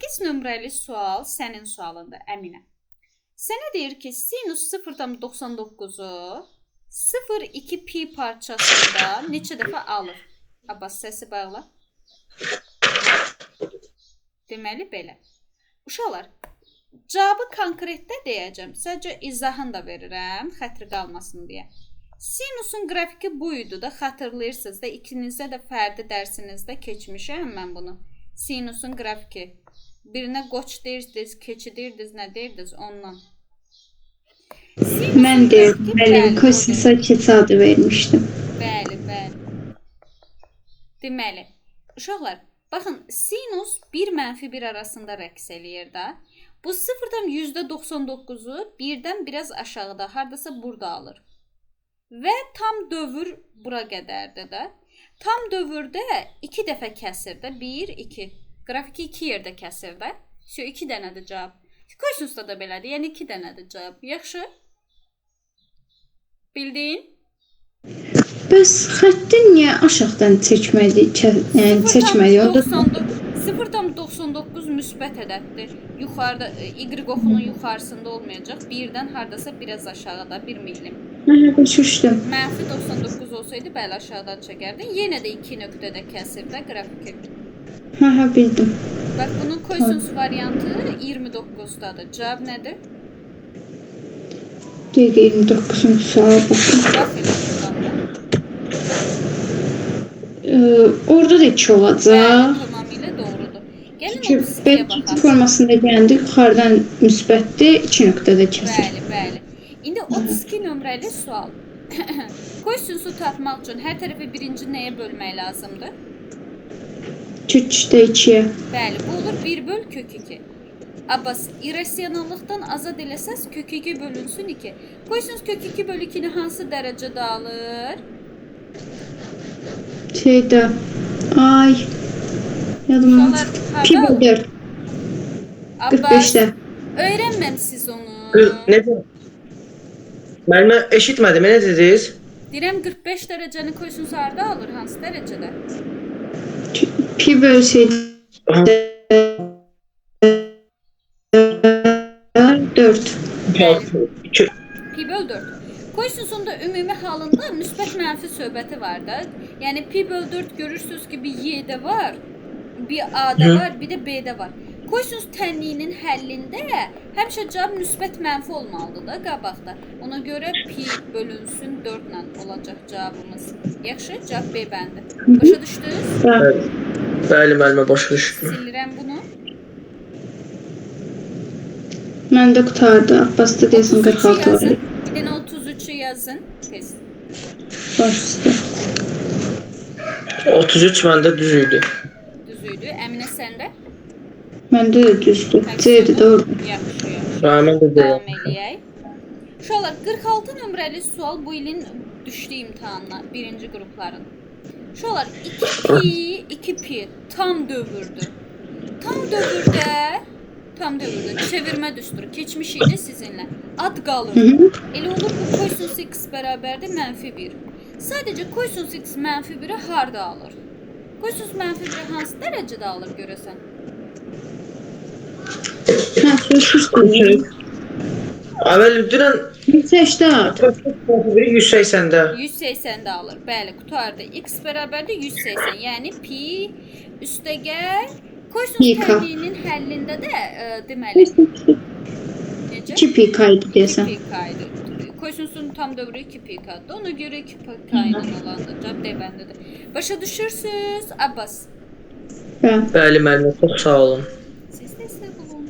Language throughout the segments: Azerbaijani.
48 nömrəli sual sənin sualındır, Əminə. Sənə deyir ki, sinus 0,99-u 0,2 pi parçasında neçə dəfə alır? Abbas, səsi bağla. Deməli, belə. Uşaqlar, cavabı konkretdə deyəcəm. Sadəcə izahını da verirəm, xətri qalmasın deyə. Sinusun qrafiki bu idi da, xatırlayırsınız da, ikinizdə də fərdi dərsinizdə keçmişəm mən bunu. Sinusun qrafiki. Birinə qoç deyirdiniz, keçi deyirdiniz, nə deyirdiniz ondan. Mən deyirdim, bəli, kosinusa keçi adı vermişdim. Bəli, bəli. Deməli, uşaqlar, baxın, sinus 1-1 arasında rəqs eləyir də. Bu 0-dan %99-u 1-dən biraz aşağıda, hardasa burada alır. Və tam dövr bura qədərdir də. Tam dövrdə 2 dəfə kəsir də. 1, 2. Qrafiki 2 yerdə kəsir də. 2 dənədir cavab. Kosinusda da belədir. Yəni 2 dənədir cavab. Yaxşı? Bildin? Bəs xətti niyə aşağıdan çəkmədi? Yəni çəkmədi. 0,99 müsbət ədəddir. Yuxarıda y oxunun yuxarısında olmayacaq. 1-dən hardasa biraz aşağıda 1 millim. Düşüşdüm. Mənfi 99 olsaydı bəli aşağıdan çəkərdin. Yenə də 2 nöqtədə kəsir də qrafiki. Bildim. Bax, bunun kosinus variantı 29-dadır. Cavab nədir? 29-cu suala baxın. Bax elə buradan da. Orada da 2 olacaq. Bəli, tamamilə doğrudur. Gəlin 32-yə baxaq. Formasında gəldi, yuxarıdan müsbətdir, 2 nöqtədə kəsir. Bəli, bəli. İndi 32 nömrəli sual. Kosinusu tapmaq üçün hər tərəfi birinci nəyə bölmək lazımdır? Kök 2-yə. Bəli, bu olur 1/kök2. Abbas, irrasionallıqdan azad eləsəz kök 2 bölünsün 2. Kosinus kök 2/2-ni hansı dərəcədə alır? Şeydə, ay, yadıma pi/4. Abbas, 45-də. öyrənməmsiz onu. Necə? Mən eşitmədim, nə dediniz? Deyirəm 45 dərəcəni kosinus harda alır, hansı dərəcədə? Pi/4. Pi/4. Kosinusun da ümumi halında müsbət-mənfi söhbəti var da. Yəni pi/4 görürsünüz ki, bir y-də var, bir a-da var, bir də b-də var. Kosinus tənliyinin həllində həmişə cavab müsbət-mənfi olmalıdır da qabaqda. Ona görə pi bölünsün 4 ilə olacaq cavabımız. Yaxşı, cavab B bəndi. Başa düşdünüz? Bəli, müəllimə başa düşdüm. Silirəm bunu. Məndə qutardı. Abbasda deyəsən 46 var. Bir dənə 33-ü yazın. Tez. Baş üstə. 33 məndə düz idi. Düz idi. Əminə səndə? Məndə də düzdür. C-dir, doğru. Yaxşı, yaxşı. Mən də deyəm. Davam eləyək. Uşaqlar, 46 nömrəli sual bu ilin düşdü imtahanına, birinci qrupların. Uşaqlar, 2 pi tam dövrdür. Tam dövrdə çevirmə düsturu keçmiş idi sizinlə. Ad qalır. Elə olur bu kosinus x bərabərdir -1. Sadəcə kosinus x -1-i harda alır? Kosinus -1-i hansı dərəcədə alır görəsən? Əvvəl dünən 180-də. 180-də alır. Bəli, qutarda x bərabərdir 180. Yəni pi üstəgəl kosinus tənliyinin həllində də deməli necə? 2 pi kaydı deyəsən. 2 pi kaydı. Kosinusun tam dövrü 2 pi kaydı. Ona görə 2 pi kaydı olandır. Cavab D bəndidir. Başa düşürsünüz Abbas? Bəli, müəllimə, çox sağ olun. Siz də sağ olun.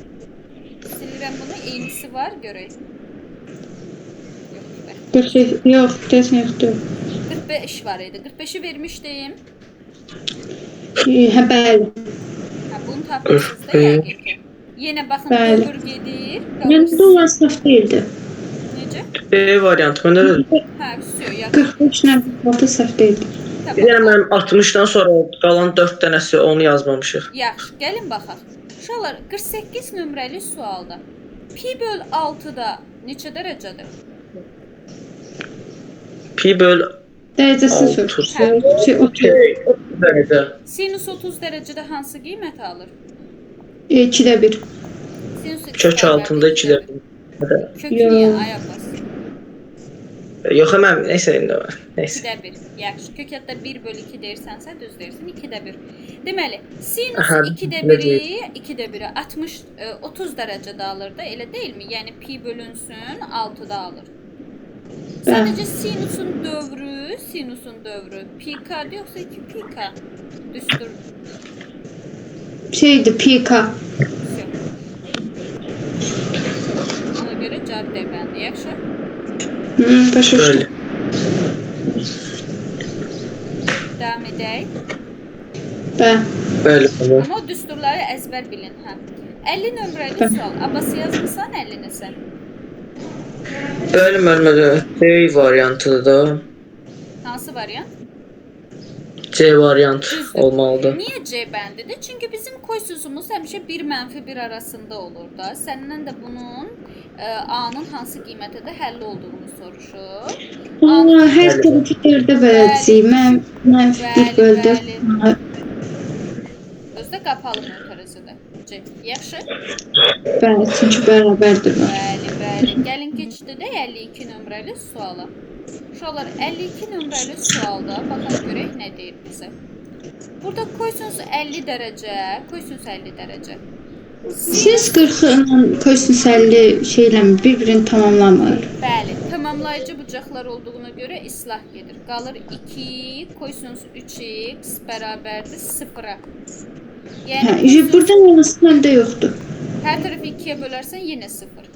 Silirəm bunu, eynisi var, görək. Yox, deyəsən yoxdur. 45 var idi. 45-i vermişdim. Bəli. Bunu tapmışsınız da yəqin ki. Yenə baxın, dövr gedir. Məndə olan səhv deyildi. Necə? B variantı, məndə də. Hə, yaxşı. 45-lə 6 səhv deyildi. Bir dənə mənim 60-dan sonra qalan 4 dənəsi onu yazmamışıq. Yaxşı, gəlin baxaq. Uşaqlar, 48 nömrəli sualda pi/6-da neçə dərəcədir? Pi/6 Dərəcəsini sor. 30 dərəcə. Sinus 30 dərəcədə hansı qiyməti alır? 2'də 1. Sinus x Kök altında 2-də. Kök niyə Yox. ay Abbas? Yox, mən neysə indi var. Neysə. 2-də 1. Yaxşı. Kök hətta 1/2 deyirsənsə düz deyirsən. 2-də 1. Deməli, sinus Aha, 2-də belə 1-i 2-də 1-i 60 30 dərəcədə alır da, elə deyilmi? Yəni pi bölünsün 6-da alır. Sadəcə sinusun dövrü pk yoxsa 2 pk? Düstur. Şeydir, pika. Ona görə cavab D bəndi. Yaxşı. Başa Böyle. düşdüm. Davam edək. Böyle. Amma o düsturları əzbər bilin, hə. 50 nömrəli sual. Abbas yazmısan 50-ni sən? Ölmədi. C variantıdır da. Hansı variant? C variantı Düzdür. olmalıdır. Niyə C bəndidir? Çünki bizim kosinusumuz həmişə 1-1 arasında olur da. Səndən də bunun A-nın hansı qiymətədə həll olduğunu soruşur. Hər tərəfi 4-də böləcəyik. Mən bir böldüm. Özdə qapalı mötərizədə. C. Yaxşı? Bəli, çünki bərabərdir. Bəli. Gəlin keçdi də 52 nömrəli suala. Uşaqlar 52 nömrəli sualda baxın görək nə deyir bizə. Burada kosinus 50 dərəcə. Sinus 40 ilə kosinus 50 şeylə bir-birini tamamlamır. Bəli, tamamlayıcı bucaqlar olduğuna görə islah gedir. Qalır 2 kosinus 3x bərabərdir 0-a. Yəni burada minus məndə yoxdur. hər tərəfi 2-yə bölərsən yenə 0.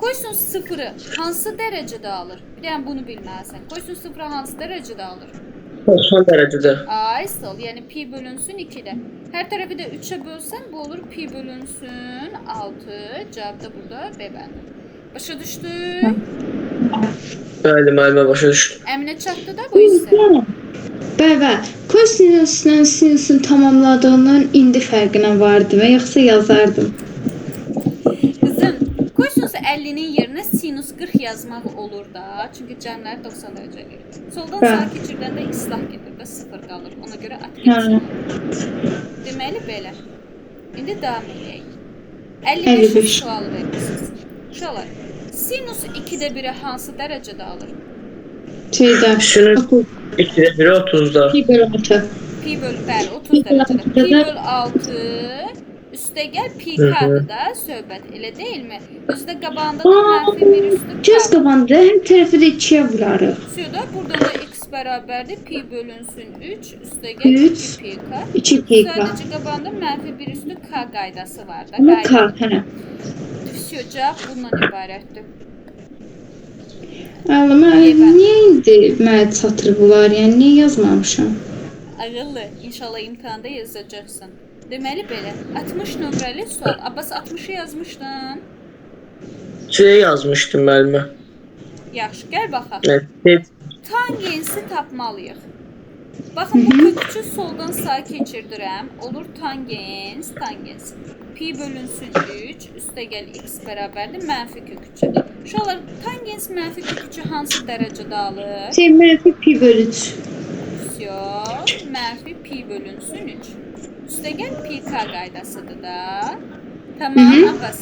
Kosinus 0-ı hansı dərəcədə alır? Bir dənə bunu bilməlisən. Kosinus 0-ı hansı dərəcədə alır? Son dərəcədə. Ay sol, yəni pi bölünsün 2-də. Hər tərəfi də 3-ə bölsən, bu olur pi bölünsün 6. Cavab da burada B bəndi. Başa düşdük? Bəli, müəllimə başa düşdüm. Əminə çatdı da bu hissə? Bəli. Kosinusla sinusun tamamladığının indi fərqinə vardımı, yoxsa yazardım? Qızım, kosinus 50-nin yerinə sinus 40 yazmaq olur da. Çünki cəmləri 90 dərəcə eləyir. Soldan sağa keçirdəndə islah gedir də 0 qalır. Ona görə at geçsin. Deməli belə. İndi davam edək. 55 sual verirsiniz. Uşaqlar, sinus 2-də 1-i hansı dərəcədə alır? Sinus 2-də 1-i 30-da. Pi bölü 6. Pi bölü, bəli, 30 dərəcədə. Pi bölü 6 üstə gəl pi kadır da söhbət, elə deyilmi? Özdə qabağında da mənfi bir üstü Göz qabağında hər tərəfi də 2-yə vurarıq. Söhdə, buradan da x bərabərdir, pi bölünsün 3, üstə gəl 2 pi k. 2 pi k. Sadəcə qabağında mənfi bir üstü k qaydası var da. Ama k, hə. Cavab bundan ibarətdir. Ağlama, niyə indi mənə çatır bunlar? Yəni, niyə yazmamışam? Ağıllı, inşallah imtihanda yazacaqsın. Deməli belə, 60 nömrəli sual. Abbas 60-ı yazmışdın. C yazmışdım müəllimə. Yaxşı, gəl baxaq. Evet. Tangensi tapmalıyıq. Baxın, bu kökçü soldan sağa keçirdirəm. Olur tangens. Pi bölünsün 3, üstə gəl x bərabərdir, mənfi kökçü. Uşaqlar, tangens mənfi kökçü hansı dərəcədə alır? Mənfi pi bölü 3. Mənfi pi bölünsün 3. Üstə gəl pi k qaydasıdır da. Tamam, Abbas.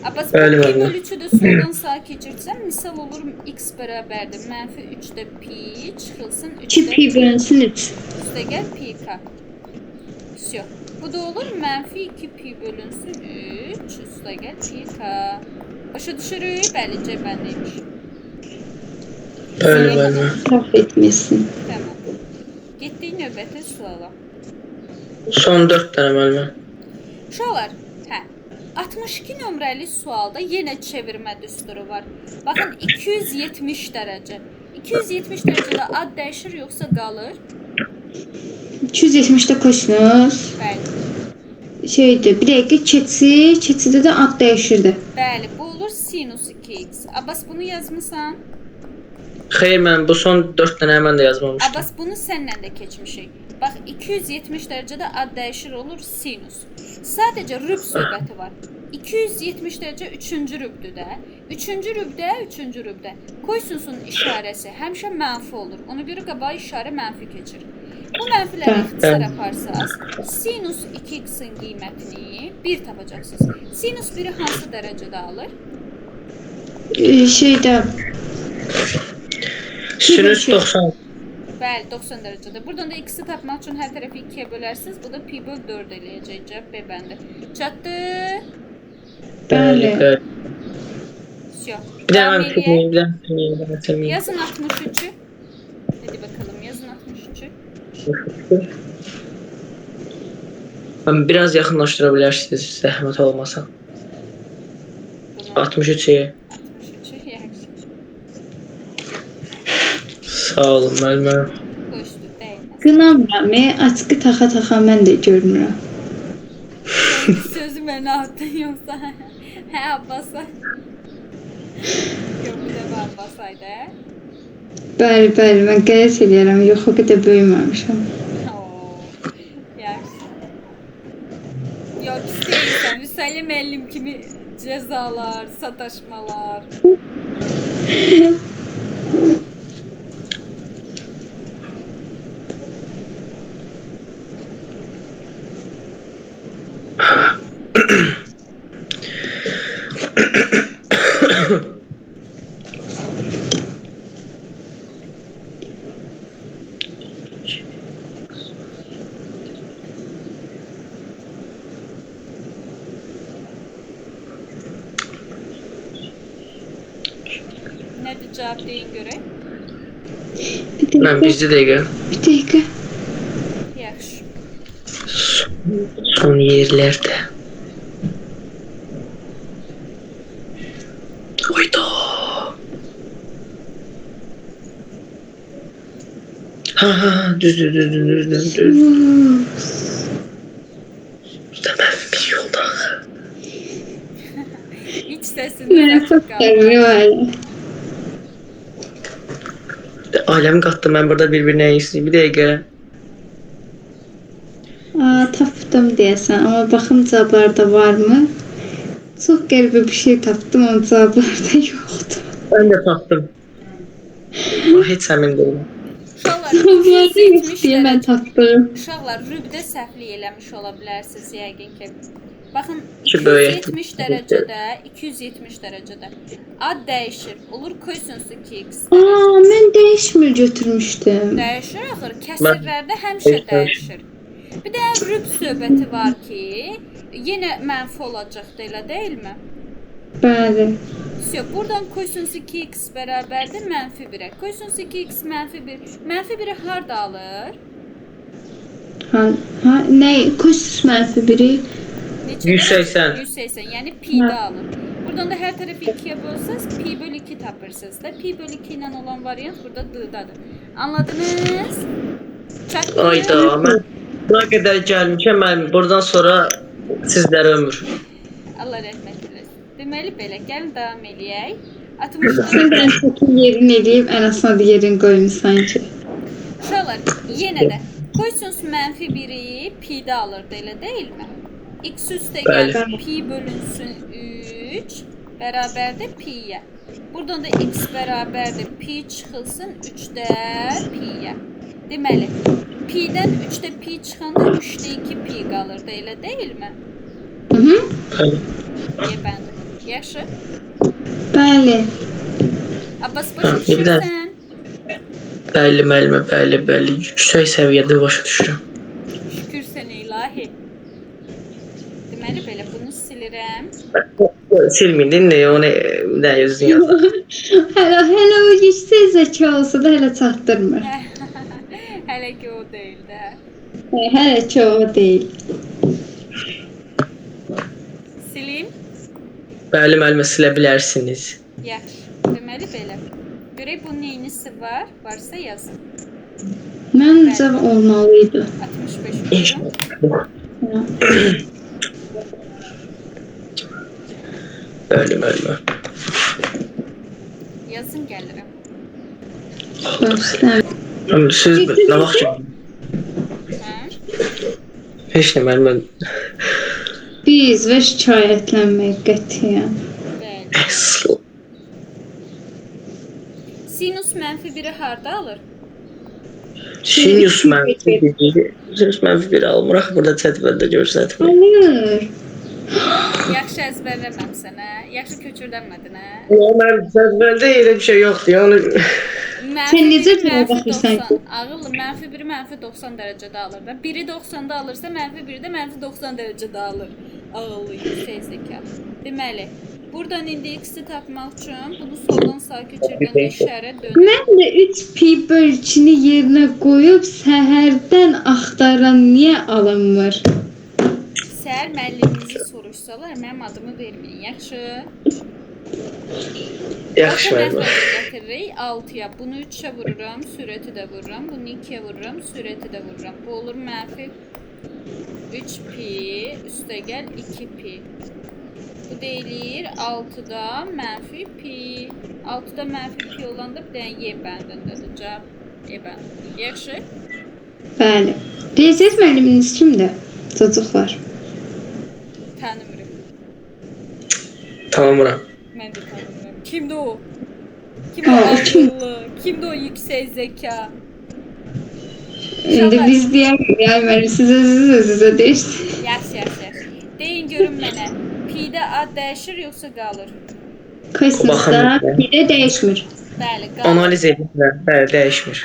Abbas, bu pi bölü 3'ü də soldan sağa keçirsəm, misal olur x bərabərdir, mənfi 3-də pi çıxılsın 2 pi bölünsün 3. Üstə gəl pi k. Bu da olur mənfi 2 pi bölünsün 3, üstə gəl pi k. Başa düşürük, bəli, cəbəndəymiş. Bəli, müəllimə. Səhv etməsin. Tamam. Getdik növbəti suala. Son 4 dənə müəllimə. Uşaqlar, 62 nömrəli sualda yenə çevirmə düsturu var. Baxın, 270 dərəcə. 270 dərəcədə ad dəyişir, yoxsa qalır? 270'də kosinus. Bəli. Şeydir, bir dəqiqə keçidə də ad dəyişirdi. Bəli, bu olur sinus 2x. Abbas, bunu yazmısan? Xeyr, mən bu son 4 dənə mən də yazmamışdım. Abbas, bunu sənlə də keçmişik. Bax, 270 dərəcədə ad dəyişir olur sinus. Sadəcə rüb söhbəti var. 270 dərəcə 3-cü rübdür də. 3-cü rübdə kosinüsün işarəsi həmişə mənfi olur. Ona görə qabağa işarə mənfi keçir. Bu mənfiləri ixtisar aparsaq, sinus 2x-in qiymətini 1 tapacaqsınız. Sinus 1-i hansı dərəcədə alır? Şeydə Sinüs 90. Bəli, 90 dərəcədə. Buradan da x-i tapmaq üçün hər tərəfi 2-yə bölərsiniz. Bu da pi böl 4 eləyəcək. Cavab B bəndi. Çatdı. bəli. Всё. Bir Devam daha eləyək. bir Yazın 63'ü. Hadi bakalım yazın 63'ü. Ben biraz yaxınlaşdırabilirsiniz, zəhmət olmasa. Bunu 63'ü. 63'ü yaxşı. Sağ olun müəllimə. Qoşdu, dəyməz. Qınamıram. Açqı taxa mən də görmürəm. Sözü mənə attın yoxsa? Hə, Abbasa. Yox, bu da Abbasaydı. Bəli, mən qəyas edirəm. Yox, o qədər böyüməmişəm. Yaxşı. Yox, istəyirsən. Vüsəli müəllim kimi cəzalar, sataşmalar. Nədir cavab deyin görək? Mən bizdə dəqiqə. Bir dəqiqə. Yaxşı. Son yerlərdə. Oyda. Ha, düz. Demem bir yolda. İç səsində Mənə çox açıq qaldı. qəmli var. Aləmi qatdı, mən burada bir-birinə istəyim. Bir dəqiqə. Tapdım deyəsən, amma baxım cavablarda varmı? Çox qəribə bir şey tapdım, amma cavablarda yoxdur. Ben de tapdım. Heç əmin deyiləm. Uşaqlar Cavablarda 270 yox deyə mən dərəcə. tapdım. Uşaqlar rübdə səhvlik eləmiş ola bilərsiniz yəqin ki. Baxın Ki, böyük 270 dərəcədə, 270 dərəcədə ad dəyişir. Olur kosinus 2x. Mən dəyişmir götürmüşdüm. Dəyişir axır. Kəsirlərdə həmişə dəyişir. Bir də rüb söhbəti var ki, yenə mənfi olacaqdı, elə deyilmi? Bəli. Всё, buradan kosinus 2x bərabərdir mənfi 1-ə. Kosinus 2x mənfi 1. Mənfi 1-i harda alır? Nə? Kosinus mənfi biri. Neçədə? 180. 180, yəni pi-də alır. Buradan da hər tərəfi 2-yə bölsəz, pi böl 2 tapırsınız da. Pi böl 2 ilə olan variant burada d-dadır. Anladınız? Çatdı. Ayda, mən buna qədər gəlmişəm, mən buradan sonra sizlərə ömür. Allah rəhmət eləsin. Deməli belə, gəlin davam eləyək. 64 Sən çəkin yerini eləyib, ən asan yerini qoymusan ki. uşaqlar, yenə də kosinus mənfi 1-i pi-də alırdı, elə deyilmi? X üstə Bəli. gəlir, pi bölünsün 3 bərabərdir pi-yə. Buradan da x bərabərdir pi çıxılsın 3-də pi-yə. Deməli, pi-dən 3-də pi çıxanda 3-də 2 pi qalırdı, elə deyilmi? Bəli. Yaxşı. Bəli. Abbas başa Ha, bir daha. düşürsən? Bəli, müəllimə, bəli. Yüksək səviyyədə başa düşürəm. Şükür sənə ilahi. Deməli belə, bunu silirəm. Silmindin ne, onu nə yazın yazın. Hələ o yüksək zəka olsa da hələ çatdırmır. Hələ ki o deyil də. Hələ ki o deyil. Silim. Bəli, müəllimə silə bilərsiniz. Yaxşı. Deməli belə. Görək bunun neynisi var? Varsa yazın. Məncə olmalıydı. 65 buyurun. Bəli, müəllimə. Yazın gəlirəm. Başlar. Siz nə vaxt ki? Hə? Heç nə, müəllimə. Biz və şikayətlənmək qətiyyən. Bəli. Əsl. Sinus mənfi 1-i harda alır? Sinus mənfi biri almıraq, burada cədvəldə görsətmir. Alır. Yaxşı əzbərləməmsən, hə? Yaxşı köçürdənmədin, hə? Yox, mən cədvəldə elə bir şey yoxdur. Yəni Sən necə -1, baxırsan ki? -90. Ağıllı -1, -90 dərəcədə alır da. Biri 90-da alırsa -1 də -90 dərəcədə alır. Ağıllı, yüksək zəkalı. Deməli, buradan indi x-i tapmaq üçün bunu soldan sağa köçürdən işarət dönür. Mən də 3 pi bölgünü yerinə qoyub səhərdən axtaran niyə alınmır? Səhər müəllimimizi soruşsalar, mənim adımı verməyin, yaxşı? yaxşı Orta mənim. məxrəcə gətiririk 6-ya. Bunu 3-ə vururam, sürəti də vururam. Bunu 2-yə vururam, sürəti də vururam. Bu olur -3pi üstəgəl 2pi. Bu deyilir 6-da -pi. 6-da -pi olanda bir dənə y bəndindədir. Cavab y bəndində. Yaxşı? Bəli. Riyaziyyat müəlliminiz kimdir? Çocuklar. Tanımırım. Tanımıram. Mən də tanımıram. Kimdir o? Kim o Aa, kim? ağıllı? Kimdir o yüksək zəka? İndi biz deyərik, yəni müəllim siz özünüzə deyirsiniz. Yaxşı, yaxşı. Deyin görün mənə. Pi-də ad dəyişir yoxsa qalır? Kısmında Baxın. bir də dəyişmir. Bəli, qalır. Analiz edirlər. Bəli, dəyişmir.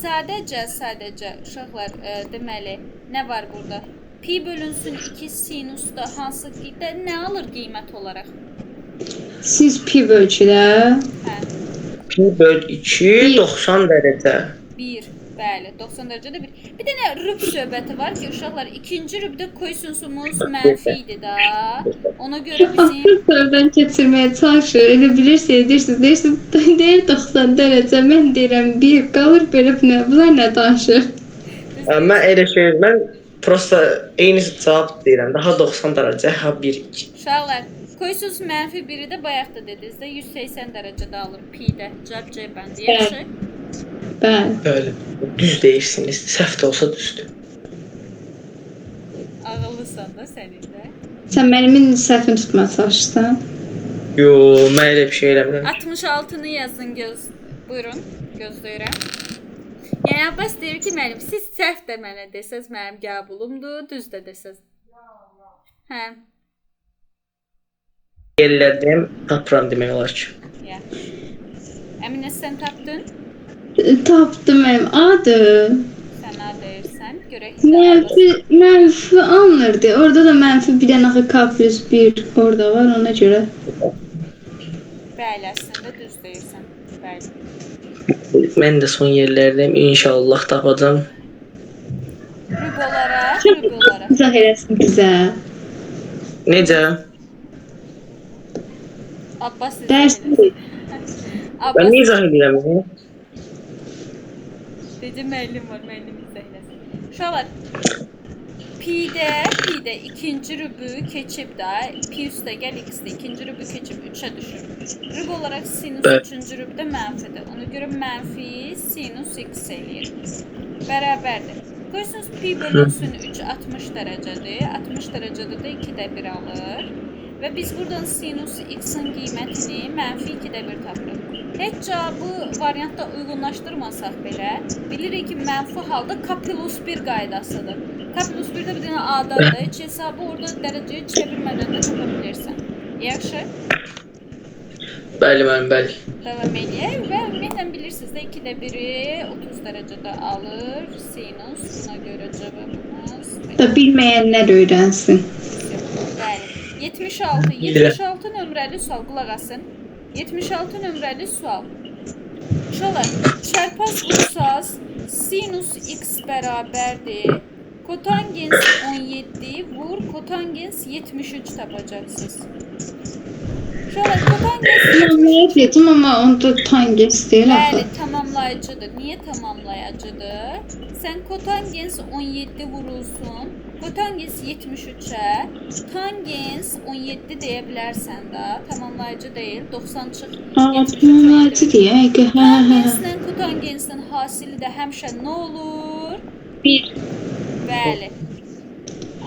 Sadəcə uşaqlar, deməli, nə var burada? Pi bölünsün 2 sinusda hansı qidə nə alır qiymət olaraq? Siz pi bölgüdə Hə, Pi böl 2, 90 dərəcə. 1. Bəli, 90 dərəcədə 1. Bir dənə rüb söhbəti var ki, uşaqlar, ikinci rübdə kosinusumuz mənfi idi da. Ona görə bizim Axır sıradan keçirməyə çalışır. Elə bilirsiniz, deyirsiniz, deyir 90 dərəcə, mən deyirəm 1 qalır belə nə, bunlar nə danışır? Mən elə şey, mən prosta eyni cavab deyirəm. Daha 90 dərəcə, ha 1 2. uşaqlar, kosinus mənfi 1-i də bayaq da dediniz də 180 dərəcədə alır pi-də. Cavab C bəndi. Yaxşı? Bəli. Bəli. Düz deyirsiniz. Səhv də olsa düzdür. Ağıllısan da sənin də. Sən mənim səhvini tutmaya çalışırsan. Yo, mən elə bir şey eləmirəm. 66-nı yazın Buyurun, gözləyirəm. Yəni Abbas deyir ki, müəllim, siz səhv də mənə desəz mənim qəbulumdur, düz də desəz. Hə, Yerlədim, tapıram demək olar ki. yaxşı. Əminə sən tapdın? Tapdım mənim adı. Sən nə deyirsən? Görək. Mənfi alınırdı. Orada da mənfi bir dənə axı k plus 1 orada var ona görə. Bəli, əslində düz deyirsən. Bəli. Mən də son yerlərdəyim. İnşallah tapacağam. Rüb olaraq. İzah eləsin bizə. Necə? Abbas izah Dərs eləsin. Mən Abbas nə izah edirəm? dedi, müəllim var, müəllim izah eləsin. Uşaqlar, Pi-də ikinci rübü keçib də, pi üstəgəl x-də ikinci rübü keçib 3-ə düşür. Rüb olaraq sinus Evet. üçüncü rübdə mənfidir. Ona görə mənfi sinus x eləyir. Bərabərdir. Qoysunuz pi bölünsün 3 60 dərəcədir. 60 dərəcədə də 2-də 1 alır. Və biz buradan sinus x-in qiymətini mənfi 2-də 1 tapırıq. Heç cavabı variantda uyğunlaşdırmasaq belə, bilirik ki, mənfi halda k plus 1 qaydasıdır. K plus 1-də bir dənə a'dadır. Heç hesabı orada dərəcəyə çevirmədən də tapa bilirsən. Yaxşı? Bəli, mənim, bəli. Davam edək və ümumiyyətlə bilirsiniz də 2-də 1-i 30 dərəcədə alır sinus. Buna görə cavabımız Da bilməyənlər öyrənsin. bəli. 76 nömrəli sual, qulaq asın. 76 nömrəli sual. Uşaqlar, çarpaz vursaz sinus x bərabərdir. Kotangens 17 vur, kotangens 73 tapacaqsınız. Uşaqlar, kotangens Tamamlayıb dedim amma onda tangens deyil bəli, axı. tamamlayıcıdır. Niyə tamamlayıcıdır? Sən kotangens 17 vurulsun, kotangens 73-ə, tangens 17 deyə bilərsən də, tamamlayıcı deyil, 90 çıx 73 Tamamlayıcı deyək. Hə, hə, hə. Tangenslə kotangensin hasili də həmişə nə olur? 1. Bəli.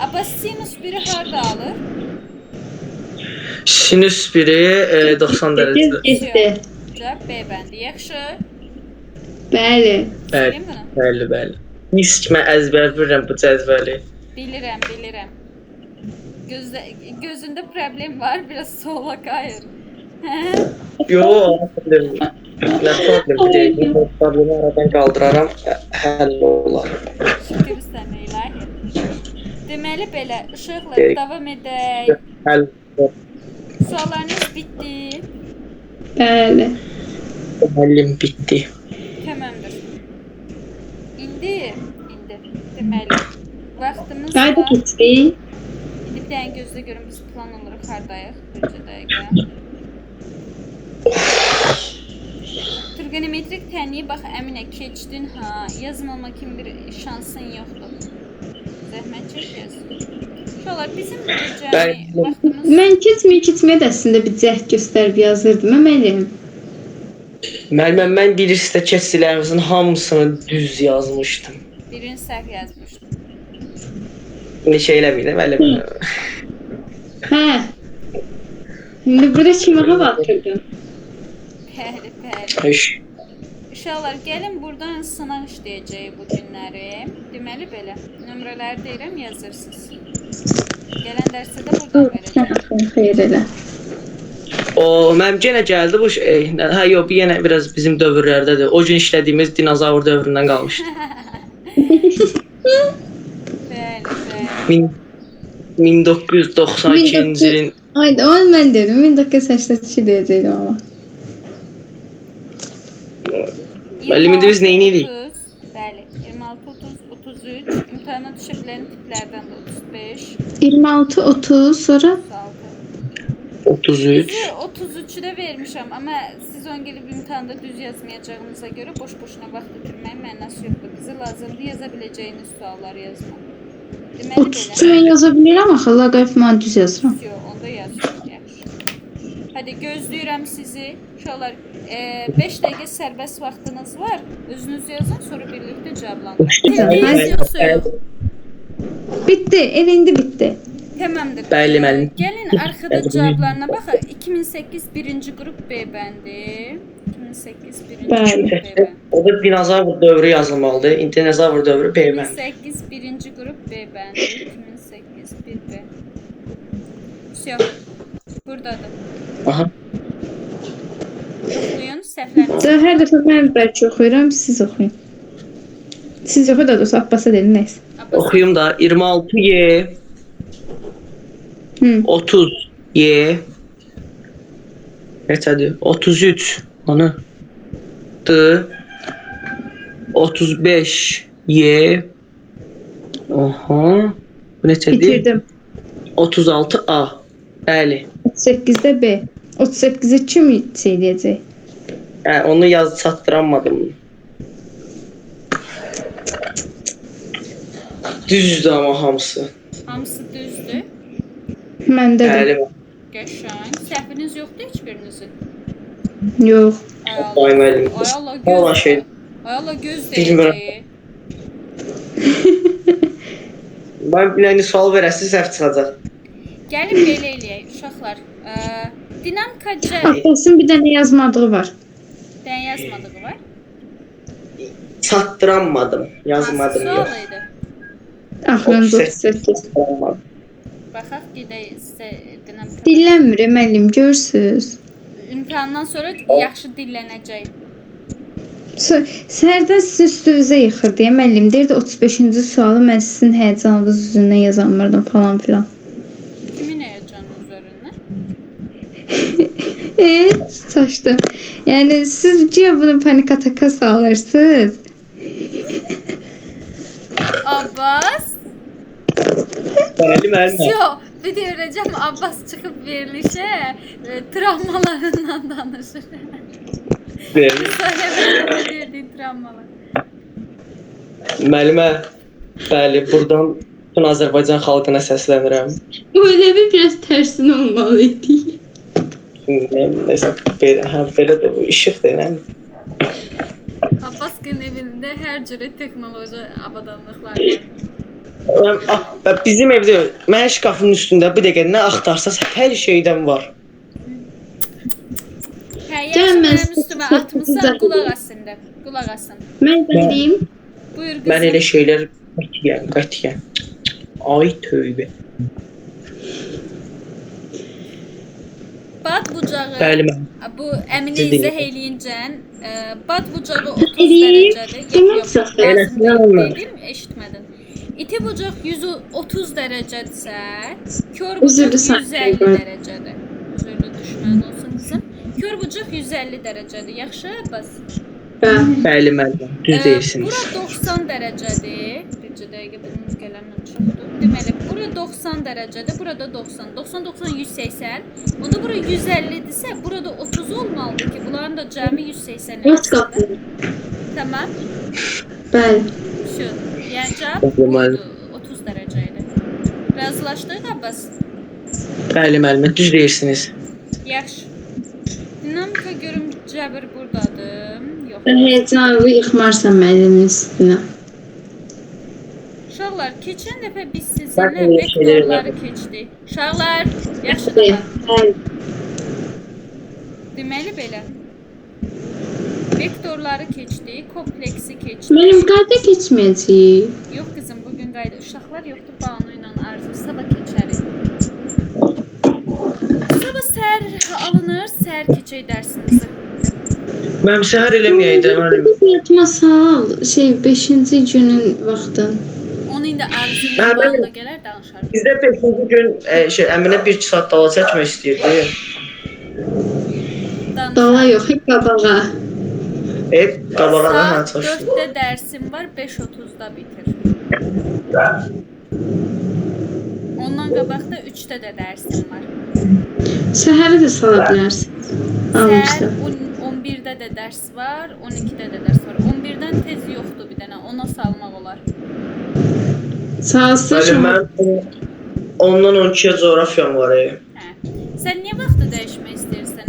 Abbas sinus 1-i harda alır? Sinüs 1-i 90 dərəcədə. Getdi. Cavab B bəndi. Yaxşı. Bəli. Bəli, Sileyim bunu. bəli, bəli. Mis kimi əzbər bilirəm bu cədvəli. Bilirəm. Gözünde problem var. Biraz sola kayır. Yo, ne problem değil. Bu problemi aradan kaldıraram, həll olar. Şükür sənə ilahi. Deməli belə, ışıqla davam edək. Həll olar. Suallarınız bitdi. Bəli. Müəllim bitdi. Tamamdır. İndi deməli vaxtımız Qayda var. keçdik. İndi bir dənə gözlə görüm biz plan olaraq hardayıq. Bir dəqiqə. Trigonometrik tənliyi bax Əminə keçdin ha. Yazmama kimi bir şansın yoxdur. Zəhmət çək yaz. Uşaqlar bizim cəmi vaxtımız Mən keçməyə də əslində bir cəhd göstərib yazırdım, müəllim. Müəllimə, mən bir listə keçsilərimizin hamısını düz yazmışdım. birini səhv yazmışdım. Neçə eləməydi, müəllim. Hə. İndi bura kimağa batırdım. Bəli. Eş. Uşaqlar gəlin buradan sınaq işləyəcəyik bu günləri. Deməli belə, nömrələri deyirəm yazırsınız. Gələn dərsdə də buradan verəcəm. Xeyr elə. O, mənim yenə gəldi bu şey. Hə, yox, bu yenə biraz bizim dövrlərdədir. O gün işlədiyimiz dinozavr dövründən qalmışdı. Bəli. 1992-ci ilin Ayda, onu mən dedim. 1982 deyəcəkdim amma. Müəllim, indi biz neyinirik? Bəli, 26, 30, 33, imtahana düşə bilən tiplərdən də 35, 26, 30, sonra 36. 33. Sizi 33'ü də vermişəm, amma siz on gəlib imtahanda düz yazmayacağınıza görə boş-boşuna vaxt itirməyin mənası yoxdur. Bizə lazımdır yaza biləcəyiniz sualları yazmaq. Deməli 30 belə. mən yaza bilirəm axı, laqayf mən düz yazıram. Yox, onda yazıyorum, yaxşı. Hadi gözləyirəm sizi. Uşaqlar, 5 dəqiqə sərbəst vaxtınız var. Özünüz yazın, sonra birlikdə cavablandırın. Tez yoxsa yox? Bitti, elə indi bitti. Tamamdır. Bəli, müəllim. Gəlin arxada cavablarına baxaq. 2008 birinci qrup B bəndi. 2008 birinci Bəli. qrup B bəndi. O da dinozavr dövrü yazılmalıdır. Dinozavr dövrü B-mən. 2008 birinci qrup B bəndi. 2008 1 B. Всё. Buradadır. Aha. Oxuyun səhvlərinizi. Hər dəfə mən bəlkə oxuyuram, siz oxuyun. Siz oxuyun da doğrusu Abbasa dedim, neyse. Abbas, Oxuyum da 26Y, Hı. 30Y, neçədir? 33 onu D, 35Y, aha, bu neçədir? Bitirdim. 36A, bəli. 38-də B. 38-i kim şey deyəcək? Hə, onu yaz çatdıramadım. Düzdür ama hamısı. hamısı düzdür. Məndə də. Bəli. Qəşəng. Səhviniz yoxdur heç birinizin. Yox. Ay müəllim. Ay Allah Valla göz. şey- Ay Allah göz Bilmirəm. deyəcək. Ben biləni sual verəsi səhv çıxacaq. Gəlin belə eləyək uşaqlar. Dinamika C. Abbasın bir dənə yazmadığı var. Dən yazmadığı var. Çatdıramadım. Yazmadım Hansı yox. sual idi? Axırıncı 38. 38. Çatdıramadım. Baxaq gedək sizə dinamika. Dillənmir, müəllim, görürsüz. İmtahandan sonra yaxşı dillənəcək. Sərdən sizin üstünüzə yıxır deyə müəllim deyirdi 35-ci sualı mən sizin həyəcanınız üzündən yazamırdım falan filan. Kimin həyəcanı üzərindən? Saçdım. Yəni siz ciyə bunu panik ataka salırsınız. Abbas. Bəli, müəllim. Yox, bir də öyrəcəm Abbas çıxıb verilişə travmalarından danışır. Bəli. Söyləməyə verdiyi travmalar. Müəllimə, bəli, buradan bütün Azərbaycan xalqına səslənirəm. Öyle bir biraz tərsinə olmalıydı. Nəsə, belə, hə, belə də bu işıqdır, nə? Abbasqın evində hər cürə texnoloji avadanlıqlar var. Bizim evdə mənim şkafın üstündə bu dəqiqə nə axtarsaz hər şeydən var. Hə, Gəl, yaxşı mən mənim üstümə sizə atmısan, sizə- qulaq asın. Qulaq asın. Mən də deyim. Buyur Mən elə qızım. şeylər qətiyyən. Ay tövbə. Bad bucağı. Bəli müəllim. Bu Əminə Siz izah deyin. eləyincən, bad bucağı 30 Eləyib. dərəcədir. Tamam, Yox, saxla. lazım Eləsin, deyil, Allah. dedim, eşitmədin. İti bucaq 130 dərəcədirsə, kör Üzüldü bucaq sanki, 150 gördüm. dərəcədir. Üzüldü düşmən olsun qızım. Kör bucaq 150 dərəcədir. Yaxşı, bas. Bəli. Bəli müəllim. Düz deyirsiniz. Bura 90 dərəcədir. Bircə dəqiqə bunun qələmlə çoxdur. Deməli, bura 90 dərəcədir, burada 90. 90 90 180. Onda bura 150-dirsə, burada 30 olmalıdır ki, bunların da cəmi 180 Baş qapı. Tamam. Bəli. Şu. Yəni cavab Tamam, buydu. 30 dərəcə idi. Razılaşdıq Abbas. Bəli müəllim. Düz deyirsiniz. Yaxşı. Dinamika görüm cəbir buradadır. Yox. Heyecanlı yıxmarsan müəllimin üstünə. Uşaqlar, keçən dəfə biz Bax, sizinlə elə şeylər vektorları var. keçdik. Uşaqlar, yaxşı Bəli. da. Deməli belə. Vektorları keçdik, kompleksi keçdik. Mənim qayda keçməyəcək. Yox qızım, bugün qayda uşaqlar yoxdur, Banu ilə Arzu. Sabah keçərik. Sabah səhər alınır, səhər keçək dərsimizi. Mənim səhər eləməyəydi müəllim. Yadıma sal. 5-ci günün vaxtın. Onu indi Arzu ilə Hə, Banu bəli. da gələr, danışarıq. Bizdə 5-ci gün Əminə 1-2 saat dala çəkmək istəyirdi. Dala yox, hep qabağa. Qabağa da hə Saat çalışdı. 4-də dərsim var, 5:30-da bitir. Ondan qabaq da 3-də də dərsim var. Səhəri də sala bilərsən. Səhər Almışdım. 11-də də dərs var, 12-də də dərs var. 11-dən tez yoxdur bir dənə, ona salmaq olar. Salsın. Müəllim, mən ondan 12-yə coğrafiyam var. Hə. Sən niyə vaxtı dəyişmək istəyirsən?